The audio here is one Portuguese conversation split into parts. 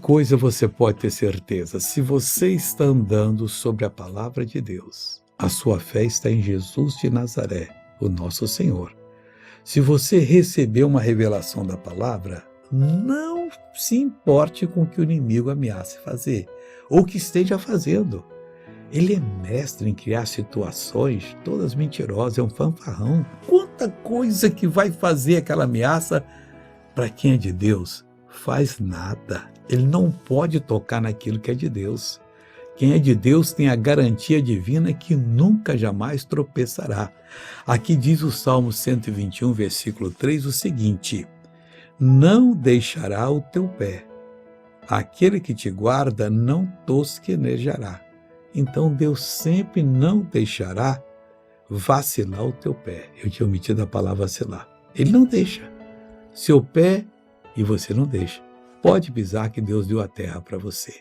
coisa você pode ter certeza: se você está andando sobre a palavra de Deus, a sua fé está em Jesus de Nazaré, o nosso Senhor. Se você recebeu uma revelação da palavra, não se importe com o que o inimigo ameace fazer, ou que esteja fazendo. Ele é mestre em criar situações todas mentirosas, é um fanfarrão. Quanta coisa que vai fazer aquela ameaça. Para quem é de Deus, faz nada. Ele não pode tocar naquilo que é de Deus. Quem é de Deus tem a garantia divina que nunca, jamais tropeçará. Aqui diz o Salmo 121, versículo 3, o seguinte: não deixará o teu pé. Aquele que te guarda não tosquenejará. Então Deus sempre não deixará vacilar o teu pé. Eu tinha omitido a palavra vacilar. Ele não deixa. Seu pé, e você não deixa. Pode pisar que Deus deu a terra para você.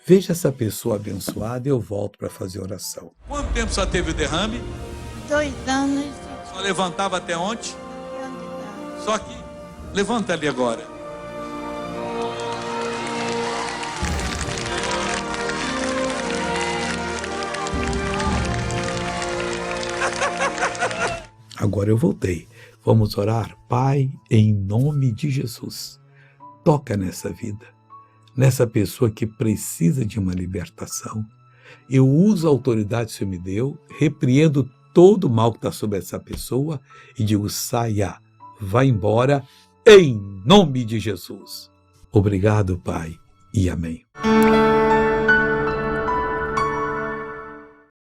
Veja essa pessoa abençoada e eu volto para fazer oração. Quanto tempo só teve o derrame? 2 anos. Só levantava até ontem? Só que levanta ali agora. Agora eu voltei. Vamos orar? Pai, em nome de Jesus, toca nessa vida, nessa pessoa que precisa de uma libertação. Eu uso a autoridade que o Senhor me deu, repreendo todo o mal que está sobre essa pessoa e digo: saia, vá embora, em nome de Jesus. Obrigado, Pai, e amém.